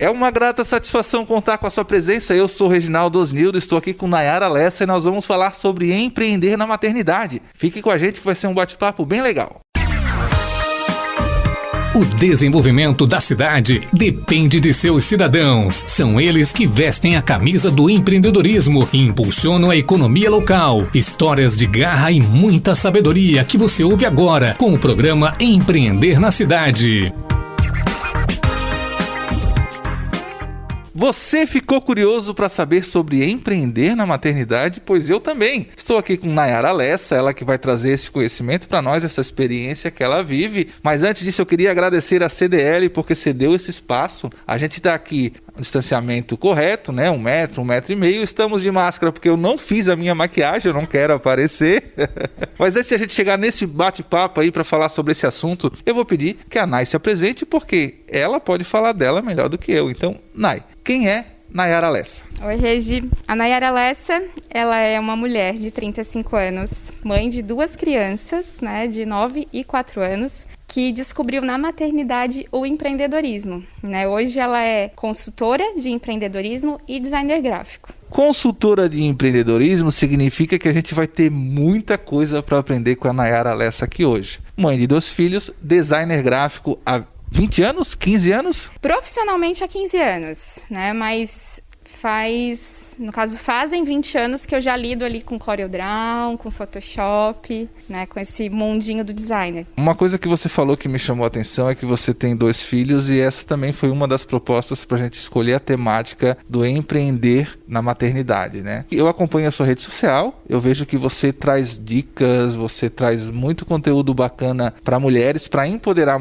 É uma grata satisfação contar com a sua presença. Eu sou Reginaldo Osnildo, estou aqui com Nayara Lessa e nós vamos falar sobre empreender na maternidade. Fique com a gente que vai ser um bate-papo bem legal. O desenvolvimento da cidade depende de seus cidadãos. São eles que vestem a camisa do empreendedorismo e impulsionam a economia local. Histórias de garra e muita sabedoria que você ouve agora com o programa Empreender na Cidade. Você ficou curioso para saber sobre empreender na maternidade? Pois eu também. Estou aqui com Nayara Lessa, ela que vai trazer esse conhecimento para nós, essa experiência que ela vive. Mas antes disso eu queria agradecer a CDL porque cedeu esse espaço. A gente está aqui no distanciamento correto, né? 1 metro, 1,5 metros. Estamos de máscara porque eu não fiz a minha maquiagem, eu não quero aparecer. Mas antes de a gente chegar nesse bate-papo aí para falar sobre esse assunto, eu vou pedir que a Nay se apresente porque ela pode falar dela melhor do que eu. Então, Nay, quem é Nayara Lessa? Oi, Regi. A Nayara Lessa, ela é uma mulher de 35 anos, mãe de 2 crianças, né, de 9 e 4 anos, que descobriu na maternidade o empreendedorismo, né? Hoje ela é consultora de empreendedorismo e designer gráfico. Consultora de empreendedorismo significa que a gente vai ter muita coisa para aprender com a Nayara Lessa aqui hoje. Mãe de 2 filhos, designer gráfico há 20 anos? 15 anos? Profissionalmente há 15 anos, né? Mas fazem 20 anos que eu já lido ali com CorelDRAW, com Photoshop, né? Com esse mundinho do designer. Uma coisa que você falou que me chamou a atenção é que você tem 2 filhos e essa também foi uma das propostas para a gente escolher a temática do empreender na maternidade, né? Eu acompanho a sua rede social, eu vejo que você traz dicas, você traz muito conteúdo bacana para mulheres, para empoderar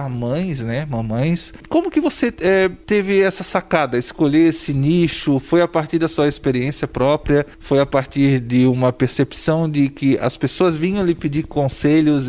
mães, né? Mamães. Como que você teve essa sacada, escolher esse nicho? Foi a partir da sua experiência própria? Foi a partir de uma percepção de que as pessoas vinham lhe pedir conselhos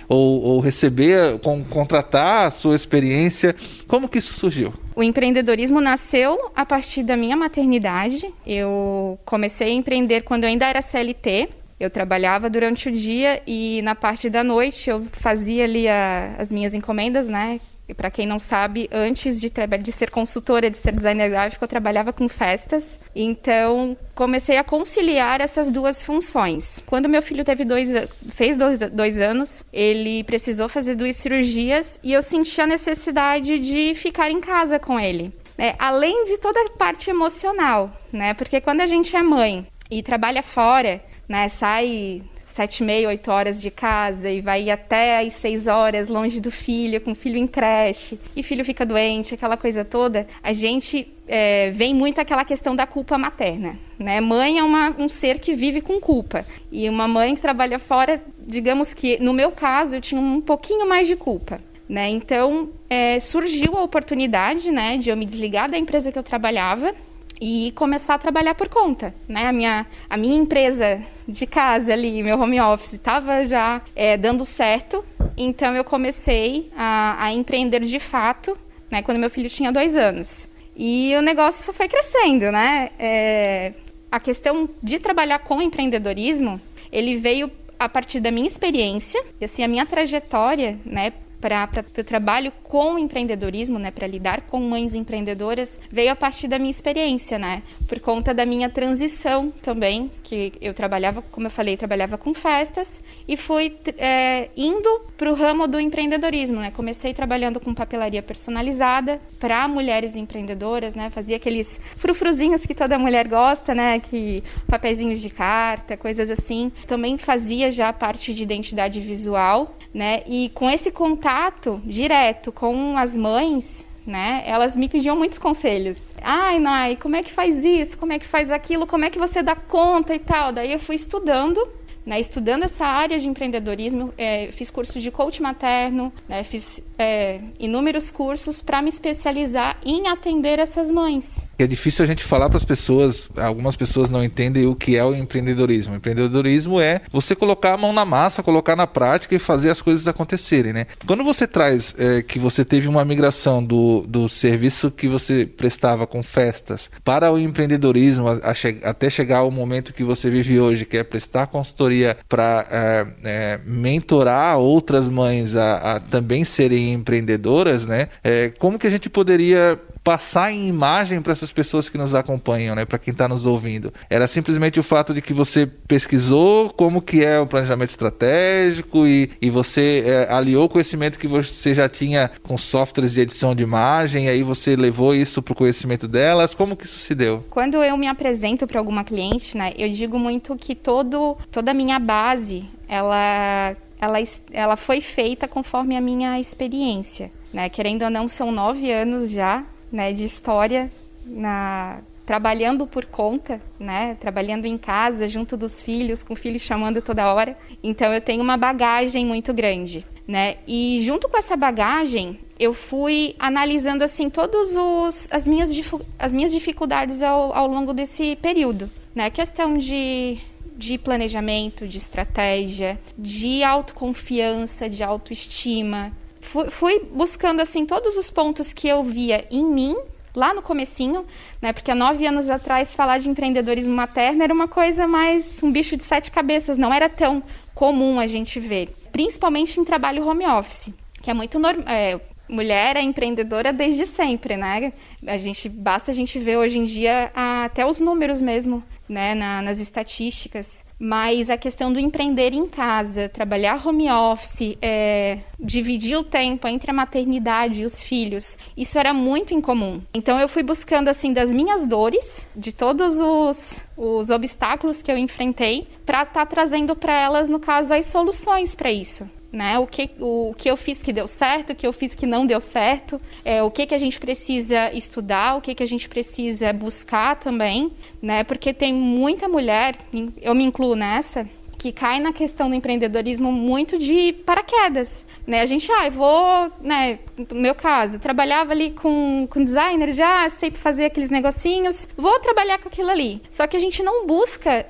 ou receber, contratar a sua experiência? Como que isso surgiu? O empreendedorismo nasceu a partir da minha maternidade. Eu comecei a empreender quando eu ainda era CLT. Eu trabalhava durante o dia e na parte da noite eu fazia ali as minhas encomendas, né? E para quem não sabe, antes de ser consultora, de ser designer gráfico, eu trabalhava com festas. Então, comecei a conciliar essas 2 funções. Quando meu filho fez 2 anos, ele precisou fazer 2 cirurgias e eu senti a necessidade de ficar em casa com ele, né? Além de toda a parte emocional, né? Porque quando a gente é mãe e trabalha fora, né? Sai 7h30, 8 horas de casa e vai até às 6 horas longe do filho, com o filho em creche, e filho fica doente, aquela coisa toda, a gente vem muito aquela questão da culpa materna, né? Mãe é um ser que vive com culpa, e uma mãe que trabalha fora, digamos que, no meu caso, eu tinha um pouquinho mais de culpa, né? Então, surgiu a oportunidade, né, de eu me desligar da empresa que eu trabalhava, e começar a trabalhar por conta, né? A minha empresa de casa ali, meu home office, estava já dando certo, então eu comecei a empreender de fato, né? Quando meu filho tinha 2 anos. E o negócio só foi crescendo, né? A questão de trabalhar com empreendedorismo, ele veio a partir da minha experiência, e assim, a minha trajetória, né? Para o trabalho com empreendedorismo, né, para lidar com mães empreendedoras, veio a partir da minha experiência, né, por conta da minha transição também, que eu trabalhava, como eu falei, trabalhava com festas e fui indo para o ramo do empreendedorismo, né, comecei trabalhando com papelaria personalizada para mulheres empreendedoras, né, fazia aqueles frufruzinhos que toda mulher gosta, né, que papeizinhos de carta, coisas assim, também fazia já parte de identidade visual, né, e com esse contato direto com as mães, né, elas me pediam muitos conselhos. Ai, Nay, como é que faz isso? Como é que faz aquilo? Como é que você dá conta e tal? Daí eu fui estudando, né, estudando essa área de empreendedorismo, fiz curso de coach materno, né, fiz inúmeros cursos para me especializar em atender essas mães. É difícil a gente falar para as pessoas, algumas pessoas não entendem o que é o empreendedorismo. O empreendedorismo é você colocar a mão na massa, colocar na prática e fazer as coisas acontecerem, né? Quando você traz que você teve uma migração do serviço que você prestava com festas para o empreendedorismo, até chegar ao momento que você vive hoje, que é prestar consultoria faria para mentorar outras mães a também serem empreendedoras, né? Como que a gente poderia passar em imagem para essas pessoas que nos acompanham, né? Para quem está nos ouvindo? Era simplesmente o fato de que você pesquisou como que é o planejamento estratégico e você aliou o conhecimento que você já tinha com softwares de edição de imagem, e aí você levou isso para o conhecimento delas? Como que isso se deu? Quando eu me apresento para alguma cliente, né, eu digo muito que toda a minha base, ela foi feita conforme a minha experiência, né? Querendo ou não, são 9 anos já, né, de história trabalhando por conta, né, trabalhando em casa, junto dos filhos, com filhos chamando toda hora. Então eu tenho uma bagagem muito grande, né? E junto com essa bagagem, eu fui analisando assim as minhas dificuldades ao longo desse período, né? Questão de planejamento, de estratégia, de autoconfiança, de autoestima. Fui buscando assim todos os pontos que eu via em mim lá no comecinho, né? Porque há 9 anos atrás falar de empreendedorismo materno era uma coisa mais um bicho de 7 cabeças, não era tão comum a gente ver, principalmente em trabalho home office, que é muito normal. Mulher é empreendedora desde sempre, né? Basta a gente ver hoje em dia até os números mesmo, né? Nas estatísticas. Mas a questão do empreender em casa, trabalhar home office, dividir o tempo entre a maternidade e os filhos, isso era muito incomum. Então eu fui buscando assim das minhas dores, de todos os obstáculos que eu enfrentei, para estar trazendo para elas, no caso, as soluções para isso. Né? O que eu fiz que deu certo, o que eu fiz que não deu certo, o que a gente precisa estudar, o que a gente precisa buscar também, né? Porque tem muita mulher, eu me incluo nessa, que cai na questão do empreendedorismo muito de paraquedas, né? A gente, eu vou, né, no meu caso, trabalhava ali com designer, já sei fazer aqueles negocinhos, vou trabalhar com aquilo ali. Só que a gente não busca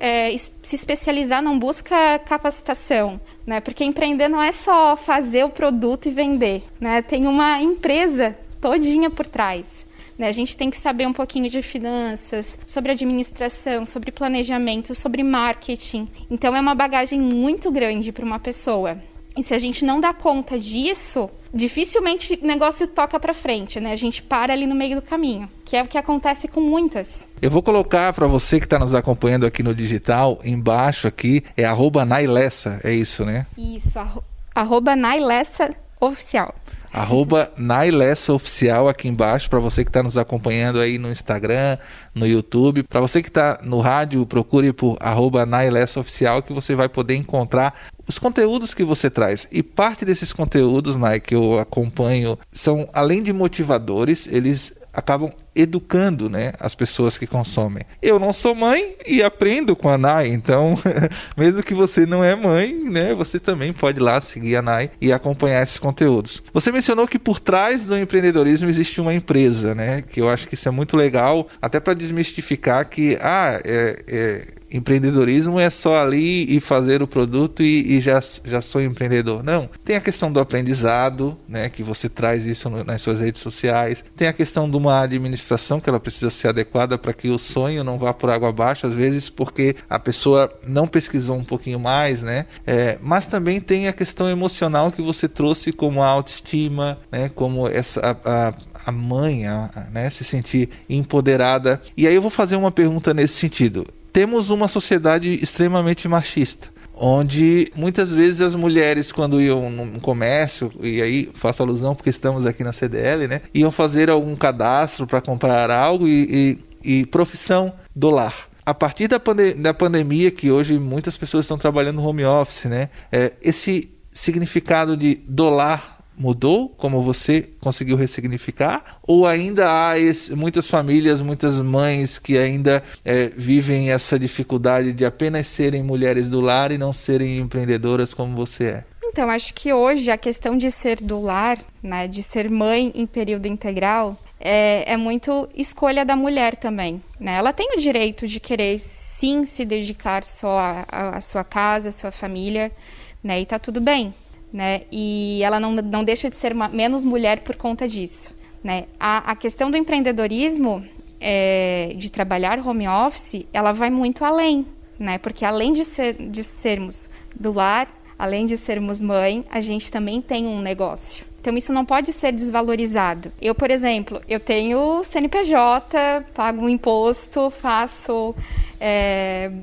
se especializar, não busca capacitação, né? Porque empreender não é só fazer o produto e vender, né? Tem uma empresa todinha por trás. A gente tem que saber um pouquinho de finanças, sobre administração, sobre planejamento, sobre marketing. Então, é uma bagagem muito grande para uma pessoa. E se a gente não dá conta disso, dificilmente o negócio toca para frente, né? A gente para ali no meio do caminho, que é o que acontece com muitas. Eu vou colocar para você que está nos acompanhando aqui no digital, embaixo aqui, é @Nailessa, é isso, né? Isso, @Nailessa Oficial. @Nailessa Oficial aqui embaixo, para você que está nos acompanhando aí no Instagram, no YouTube. Para você que está no rádio, procure por @Nailessa Oficial, que você vai poder encontrar os conteúdos que você traz. E parte desses conteúdos, Nai, que eu acompanho, são, além de motivadores, eles acabam educando, né, as pessoas que consomem. Eu não sou mãe e aprendo com a Nai, então mesmo que você não é mãe, né, você também pode ir lá seguir a Nai e acompanhar esses conteúdos. Você mencionou que por trás do empreendedorismo existe uma empresa, né, que eu acho que isso é muito legal, até para desmistificar que empreendedorismo é só ali e fazer o produto e já sou empreendedor. Não, tem a questão do aprendizado, né, que você traz isso nas suas redes sociais, tem a questão de uma administração que ela precisa ser adequada para que o sonho não vá por água abaixo, às vezes porque a pessoa não pesquisou um pouquinho mais, né, mas também tem a questão emocional que você trouxe, como a autoestima, né, como a mãe, né, se sentir empoderada. E aí eu vou fazer uma pergunta nesse sentido. Temos uma sociedade extremamente machista, onde muitas vezes as mulheres, quando iam no comércio, e aí faço alusão porque estamos aqui na CDL, né, iam fazer algum cadastro para comprar algo e profissão do lar. A partir da pandemia, que hoje muitas pessoas estão trabalhando no home office, né, esse significado de do lar mudou, como você conseguiu ressignificar? Ou ainda há muitas famílias, muitas mães que ainda vivem essa dificuldade de apenas serem mulheres do lar e não serem empreendedoras como você é? Então, acho que hoje a questão de ser do lar, né, de ser mãe em período integral, é muito escolha da mulher também, né? Ela tem o direito de querer, sim, se dedicar só à sua casa, à sua família, né? E tá tudo bem. Né? E ela não deixa de ser menos mulher por conta disso, né? A questão do empreendedorismo, de trabalhar home office, ela vai muito além, né? Porque além de sermos do lar, além de sermos mãe, a gente também tem um negócio. Então, isso não pode ser desvalorizado. Eu, por exemplo, eu tenho CNPJ, pago um imposto, faço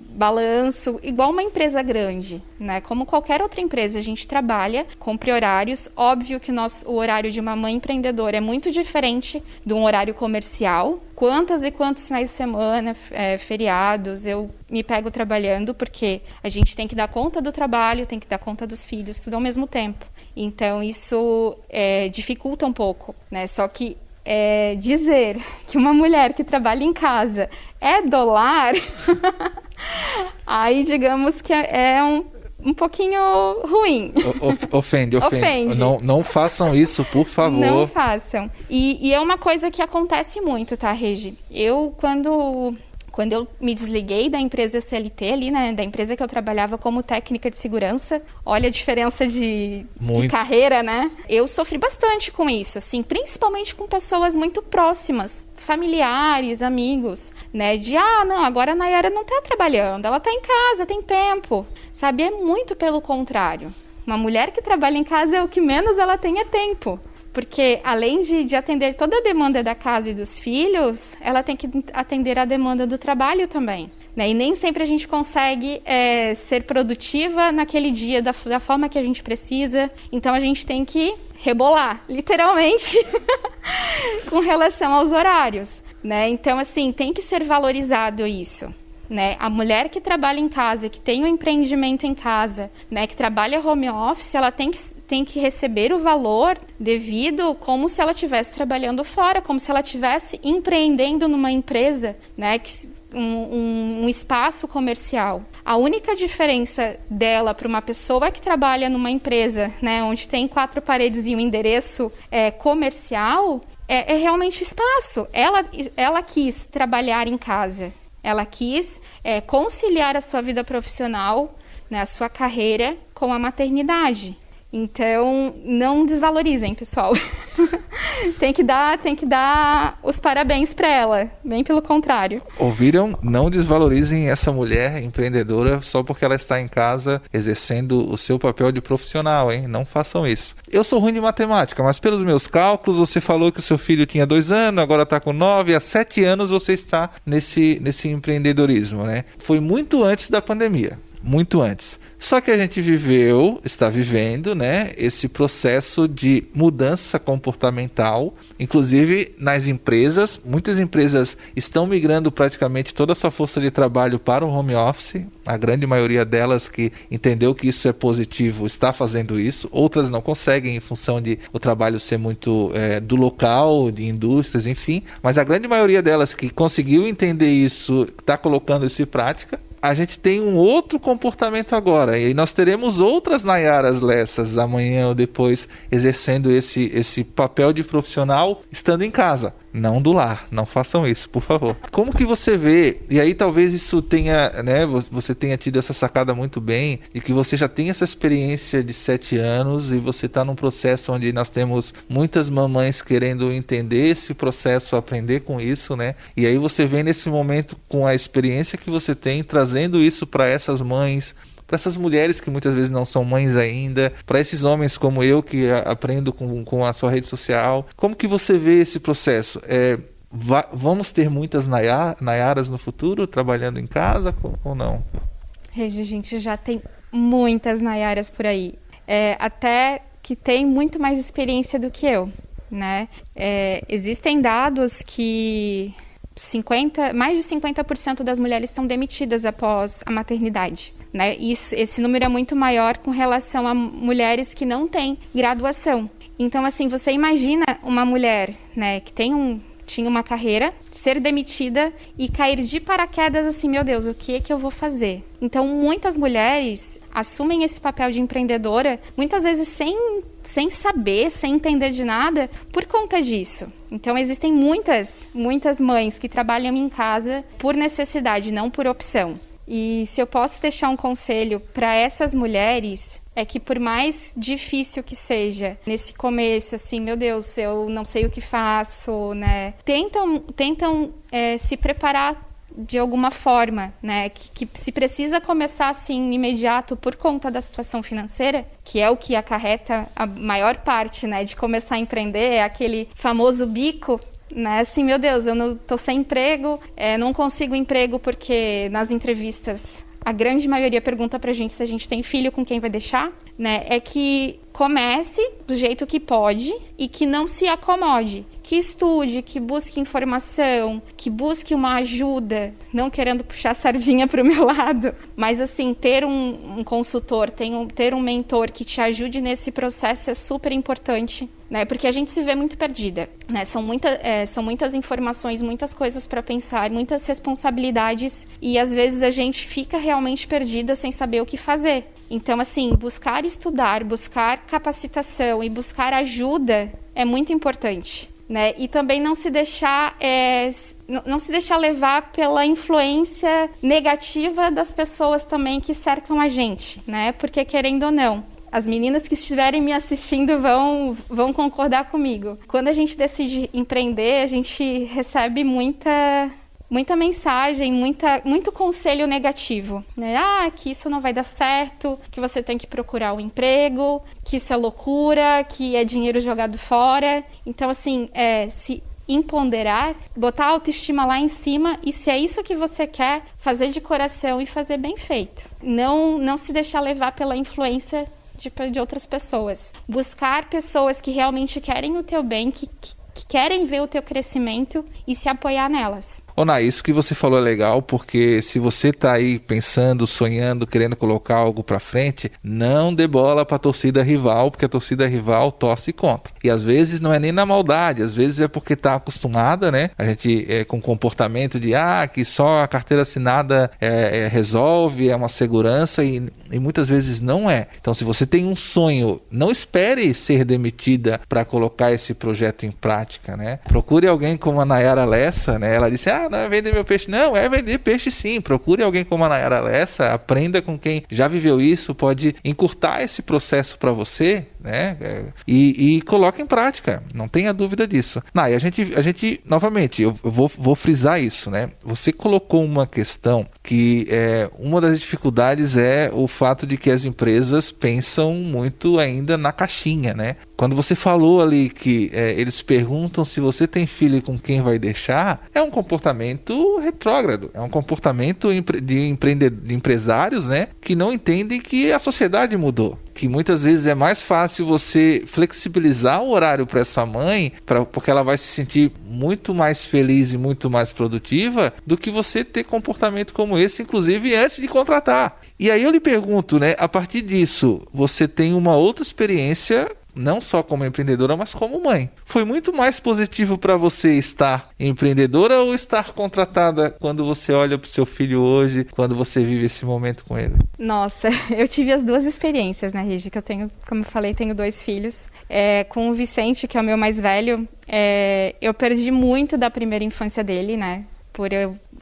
balanço, igual uma empresa grande, né? Como qualquer outra empresa, a gente trabalha, cumpre horários. Óbvio que o horário de uma mãe empreendedora é muito diferente de um horário comercial. Quantas e quantos finais de semana, feriados, eu me pego trabalhando, porque a gente tem que dar conta do trabalho, tem que dar conta dos filhos, tudo ao mesmo tempo. Então, isso dificulta um pouco, né? Só que dizer que uma mulher que trabalha em casa é do lar, aí digamos que é um pouquinho ruim. Ofende. Não façam isso, por favor. Não façam. E é uma coisa que acontece muito, tá, Regi? Quando eu me desliguei da empresa CLT ali, né, da empresa que eu trabalhava como técnica de segurança, olha a diferença de carreira, né? Eu sofri bastante com isso, assim, principalmente com pessoas muito próximas, familiares, amigos, né? Não, agora a Nayara não tá trabalhando, ela tá em casa, tem tempo, sabe? É muito pelo contrário. Uma mulher que trabalha em casa, o que menos ela tem é tempo. Porque, além de atender toda a demanda da casa e dos filhos, ela tem que atender a demanda do trabalho também, né? E nem sempre a gente consegue ser produtiva naquele dia da forma que a gente precisa. Então, a gente tem que rebolar, literalmente, com relação aos horários, né? Então, assim, tem que ser valorizado isso. Né? A mulher que trabalha em casa, que tem um empreendimento em casa, né, que trabalha home office, ela tem que receber o valor devido como se ela estivesse trabalhando fora, como se ela estivesse empreendendo numa empresa, né, um espaço comercial. A única diferença dela para uma pessoa que trabalha numa empresa, né, onde tem 4 paredes e um endereço comercial, é realmente o espaço. Ela quis trabalhar em casa. Ela quis conciliar a sua vida profissional, né, a sua carreira, com a maternidade. Então, não desvalorizem, pessoal. tem que dar os parabéns para ela, bem pelo contrário. Ouviram? Não desvalorizem essa mulher empreendedora só porque ela está em casa exercendo o seu papel de profissional, hein? Não façam isso. Eu sou ruim de matemática, mas pelos meus cálculos, você falou que o seu filho tinha 2 anos, agora está com 9, há 7 anos você está nesse empreendedorismo, né? Foi muito antes da pandemia. Muito antes. Só que a gente está vivendo, né, esse processo de mudança comportamental, inclusive nas empresas. Muitas empresas estão migrando praticamente toda a sua força de trabalho para o home office. A grande maioria delas que entendeu que isso é positivo está fazendo isso. Outras não conseguem em função de o trabalho ser muito do local, de indústrias, enfim. Mas a grande maioria delas que conseguiu entender isso está colocando isso em prática. A gente tem um outro comportamento agora, e nós teremos outras Nayaras Lessas amanhã ou depois exercendo esse papel de profissional estando em casa, não do lar. Não façam isso, por favor. Como que você vê, e aí talvez isso tenha, né, você tenha tido essa sacada muito bem, e que você já tem essa experiência de 7 anos e você está num processo onde nós temos muitas mamães querendo entender esse processo, aprender com isso, né? E aí você vem nesse momento com a experiência que você tem, trazendo isso para essas mães, para essas mulheres que muitas vezes não são mães ainda, para esses homens como eu que aprendo com a sua rede social. Como que você vê esse processo? Vamos ter muitas Nayaras no futuro trabalhando em casa ou não? Regi, a gente já tem muitas Nayaras por aí. Até que tem muito mais experiência do que eu, né? Existem dados que mais de 50% das mulheres são demitidas após a maternidade, né? Esse número é muito maior com relação a mulheres que não têm graduação. Então, assim, você imagina uma mulher, né, que tinha uma carreira, ser demitida e cair de paraquedas assim, meu Deus, o que é que eu vou fazer? Então, muitas mulheres assumem esse papel de empreendedora, muitas vezes sem saber, sem entender de nada, por conta disso. Então, existem muitas mães que trabalham em casa por necessidade, não por opção. E se eu posso deixar um conselho para essas mulheres, é que por mais difícil que seja, nesse começo, assim, meu Deus, eu não sei o que faço, né? Tentam se preparar de alguma forma, né? Que se precisa começar assim imediato por conta da situação financeira, que é o que acarreta a maior parte, né, de começar a empreender, é aquele famoso bico, né? Assim, meu Deus, eu não tô sem emprego, não consigo emprego porque nas entrevistas a grande maioria pergunta pra gente se a gente tem filho, com quem vai deixar, né? É que comece do jeito que pode e que não se acomode, que estude, que busque informação, que busque uma ajuda, não querendo puxar a sardinha para o meu lado, mas assim, ter um consultor, ter um mentor que te ajude nesse processo é super importante, né? Porque a gente se vê muito perdida, né? São muitas informações, muitas coisas para pensar, muitas responsabilidades e às vezes a gente fica realmente perdida sem saber o que fazer. Então, assim, buscar estudar, buscar capacitação e buscar ajuda é muito importante, né? E também não se deixar levar pela influência negativa das pessoas também que cercam a gente, né? Porque, querendo ou não, as meninas que estiverem me assistindo vão concordar comigo. Quando a gente decide empreender, a gente recebe muita mensagem, muito conselho negativo, né? Que isso não vai dar certo, que você tem que procurar um emprego, que isso é loucura, que é dinheiro jogado fora. Então, assim, se empoderar, botar a autoestima lá em cima e se é isso que você quer, fazer de coração e fazer bem feito. Não se deixar levar pela influência de outras pessoas. Buscar pessoas que realmente querem o teu bem, que querem ver o teu crescimento e se apoiar nelas. Ô, Nay, isso que você falou é legal, porque se você tá aí pensando, sonhando, querendo colocar algo pra frente, não dê bola pra torcida rival, porque a torcida rival torce contra. E às vezes não é nem na maldade, às vezes é porque tá acostumada, né? A gente com comportamento de que só a carteira assinada resolve, é uma segurança e muitas vezes não é. Então, se você tem um sonho, não espere ser demitida para colocar esse projeto em prática, né? Procure alguém como a Nayara Lessa, né? Ela disse, não é vender meu peixe. Não, é vender peixe sim. Procure alguém como a Nayara Lessa, aprenda com quem já viveu isso, pode encurtar esse processo para você, né? E coloque em prática, não tenha dúvida disso. Nay, a gente novamente, eu vou frisar isso, né? Você colocou uma questão que uma das dificuldades é o fato de que as empresas pensam muito ainda na caixinha, né? Quando você falou ali que eles perguntam se você tem filho e com quem vai deixar, é um comportamento retrógrado, é um comportamento de empresários, né, que não entendem que a sociedade mudou, que muitas vezes é mais fácil você flexibilizar o horário para essa mãe, porque ela vai se sentir muito mais feliz e muito mais produtiva do que você ter comportamento como esse, inclusive antes de contratar. E aí eu lhe pergunto, né, a partir disso, você tem uma outra experiência, não só como empreendedora, mas como mãe. Foi muito mais positivo para você estar empreendedora ou estar contratada quando você olha para o seu filho hoje, quando você vive esse momento com ele? Nossa, eu tive as duas experiências, né, Regi? Que eu tenho, como eu falei, tenho 2 filhos. Com o Vicente, que é o meu mais velho, eu perdi muito da primeira infância dele, né?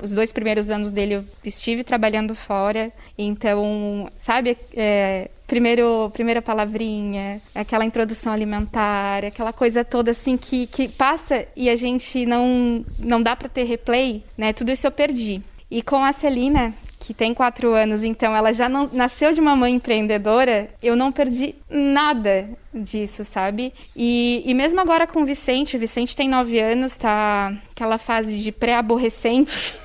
Os 2 primeiros anos dele eu estive trabalhando fora, então, sabe, primeira palavrinha, aquela introdução alimentar, aquela coisa toda assim que passa e a gente não dá para ter replay, né? Tudo isso eu perdi. E com a Celina, que tem 4 anos, então ela já não nasceu de uma mãe empreendedora, eu não perdi nada disso, sabe? E mesmo agora com o Vicente tem 9 anos, tá aquela fase de pré-aborrecente.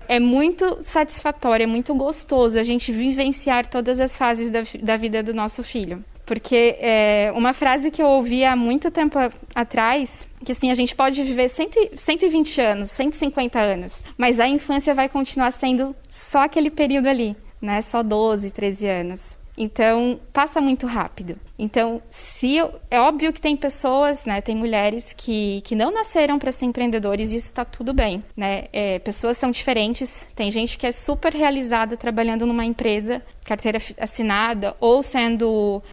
É muito satisfatório, é muito gostoso a gente vivenciar todas as fases da vida do nosso filho. Porque uma frase que eu ouvi há muito tempo atrás, que assim, a gente pode viver 120 anos, 150 anos, mas a infância vai continuar sendo só aquele período ali, né? Só 12, 13 anos. Então, passa muito rápido. Então, é óbvio que tem pessoas, né, tem mulheres que não nasceram para ser empreendedores e isso está tudo bem, né? Pessoas são diferentes, tem gente que é super realizada trabalhando numa empresa, carteira assinada ou sendo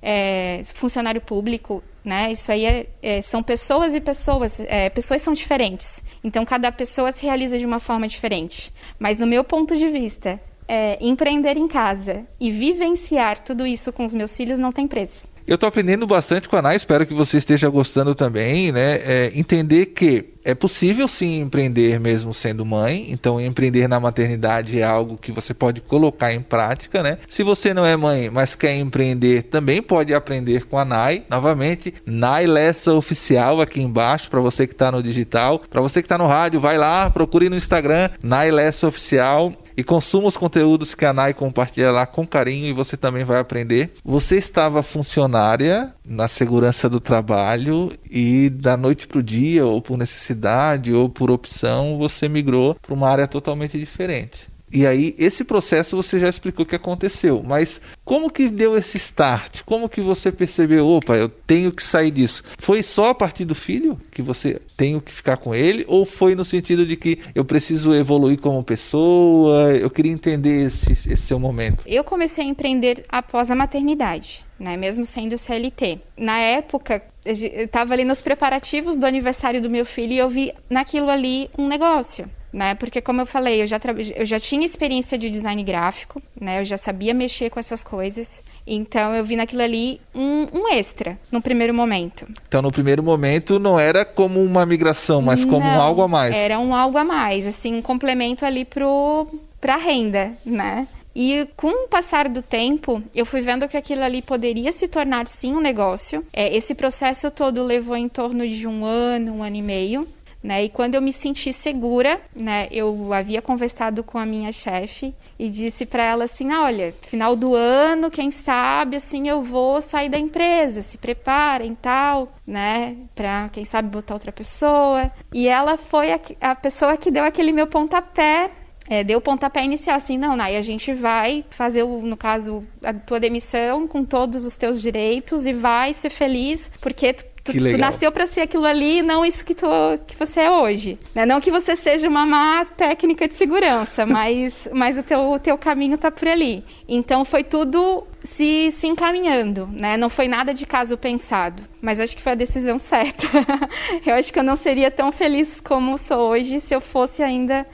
funcionário público, né? Isso aí são pessoas e pessoas, pessoas são diferentes. Então, cada pessoa se realiza de uma forma diferente. Mas, no meu ponto de vista, empreender em casa e vivenciar tudo isso com os meus filhos não tem preço. Eu tô aprendendo bastante com a Nay, espero que você esteja gostando também, né? Entender que é possível sim empreender mesmo sendo mãe, então empreender na maternidade é algo que você pode colocar em prática, né? Se você não é mãe, mas quer empreender, também pode aprender com a Nay. Novamente, Nay Lessa Oficial aqui embaixo, para você que está no digital. Para você que está no rádio, vai lá, procure no Instagram, Nay Lessa Oficial, e consuma os conteúdos que a Nay compartilha lá com carinho e você também vai aprender. Você estava funcionária na segurança do trabalho e da noite para o dia, ou por necessidade, ou por opção, você migrou para uma área totalmente diferente. E aí, esse processo você já explicou que aconteceu, mas como que deu esse start? Como que você percebeu, opa, eu tenho que sair disso? Foi só a partir do filho que você tem que ficar com ele? Ou foi no sentido de que eu preciso evoluir como pessoa? Eu queria entender esse seu momento. Eu comecei a empreender após a maternidade, né? Mesmo sendo CLT. Na época, eu estava ali nos preparativos do aniversário do meu filho e eu vi naquilo ali um negócio. Né? Porque, como eu falei, eu já tinha experiência de design gráfico, né? Eu já sabia mexer com essas coisas, então eu vi naquilo ali um extra no primeiro momento. Então, no primeiro momento, não era como uma migração, mas como um algo a mais. Era um algo a mais, assim, um complemento ali pra renda, né? E com o passar do tempo, eu fui vendo que aquilo ali poderia se tornar, sim, um negócio. Esse processo todo levou em torno de um ano e meio. Né? E quando eu me senti segura, né, eu havia conversado com a minha chefe e disse para ela assim, olha, final do ano, quem sabe, assim, eu vou sair da empresa, se preparem e tal, né, para quem sabe botar outra pessoa. E ela foi a pessoa que deu aquele meu pontapé, deu o pontapé inicial, assim, não, Nay, a gente vai fazer, no caso, a tua demissão com todos os teus direitos e vai ser feliz, porque tu nasceu para ser aquilo ali, não isso que você é hoje. Né? Não que você seja uma má técnica de segurança, mas o teu caminho tá por ali. Então foi tudo se encaminhando, né? Não foi nada de caso pensado, mas acho que foi a decisão certa. Eu acho que eu não seria tão feliz como sou hoje se eu fosse ainda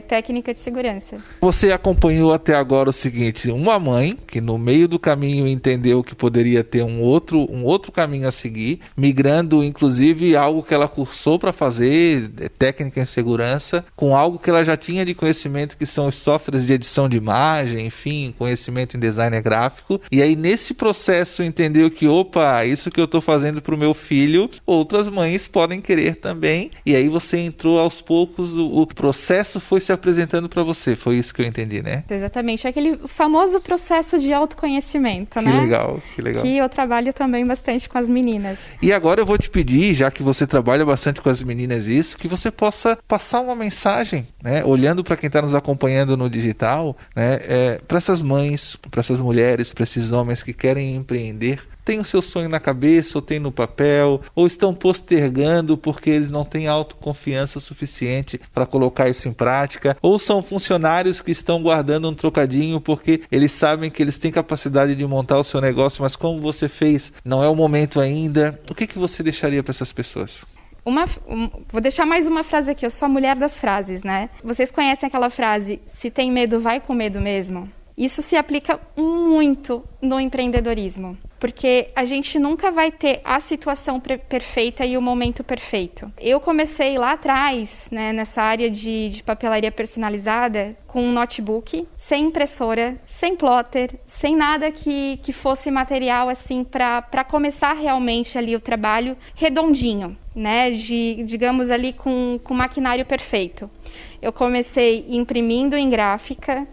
técnica de segurança. Você acompanhou até agora o seguinte, uma mãe que no meio do caminho entendeu que poderia ter um outro caminho a seguir, migrando inclusive algo que ela cursou para fazer, técnica em segurança, com algo que ela já tinha de conhecimento, que são os softwares de edição de imagem, enfim, conhecimento em design gráfico. E aí nesse processo entendeu que, opa, isso que eu estou fazendo para o meu filho, outras mães podem querer também. E aí você entrou aos poucos, o processo foi se apresentando para você. Foi isso que eu entendi, né? Exatamente, aquele famoso processo de autoconhecimento, né? Que legal. Que eu trabalho também bastante com as meninas. E agora eu vou te pedir, já que você trabalha bastante com as meninas isso, que você possa passar uma mensagem, né? Olhando para quem está nos acompanhando no digital, né? Para essas mães, para essas mulheres, para esses homens que querem empreender, tem o seu sonho na cabeça, ou tem no papel, ou estão postergando porque eles não têm autoconfiança suficiente para colocar isso em prática, ou são funcionários que estão guardando um trocadinho porque eles sabem que eles têm capacidade de montar o seu negócio, mas como você fez, não é o momento ainda. O que você deixaria para essas pessoas? Vou deixar mais uma frase aqui, eu sou a mulher das frases, né? Vocês conhecem aquela frase, se tem medo, vai com medo mesmo? Isso se aplica muito no empreendedorismo, porque a gente nunca vai ter a situação perfeita e o momento perfeito. Eu comecei lá atrás, né, nessa área de papelaria personalizada, com um notebook, sem impressora, sem plotter, sem nada que fosse material assim para começar realmente ali o trabalho redondinho, né, digamos ali com maquinário perfeito. Eu comecei imprimindo em gráfica,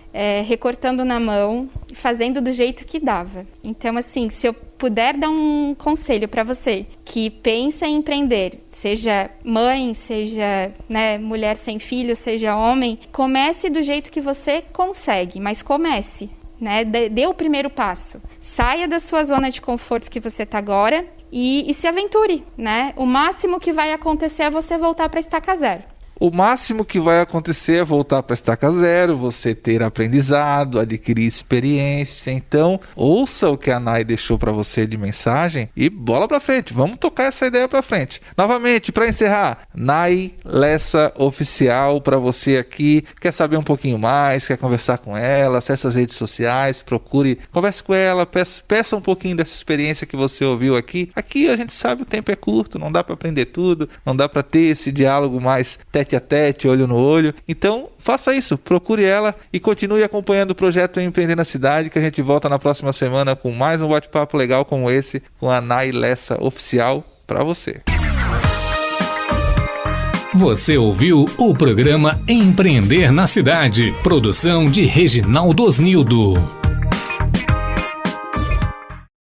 recortando na mão, fazendo do jeito que dava. Então, assim, se eu puder dar um conselho para você que pensa em empreender, seja mãe, seja, né, mulher sem filho, seja homem, comece do jeito que você consegue, mas comece, né? Dê o primeiro passo. Saia da sua zona de conforto que você está agora e se aventure, né? O máximo que vai acontecer é você voltar para estaca zero. O máximo que vai acontecer é voltar para a estaca zero, você ter aprendizado, adquirir experiência. Então, ouça o que a Nay deixou para você de mensagem e bola para frente. Vamos tocar essa ideia para frente. Novamente, para encerrar, Nay Lessa Oficial para você aqui. Quer saber um pouquinho mais, quer conversar com ela, acesse as redes sociais, procure, converse com ela, peça um pouquinho dessa experiência que você ouviu aqui. Aqui a gente sabe o tempo é curto, não dá para aprender tudo, não dá para ter esse diálogo mais tete a tete, olho no olho. Então, faça isso, procure ela e continue acompanhando o projeto Empreender na Cidade, que a gente volta na próxima semana com mais um bate-papo legal como esse, com a Nay Lessa Oficial para você. Você ouviu o programa Empreender na Cidade, produção de Reginaldo Osnildo.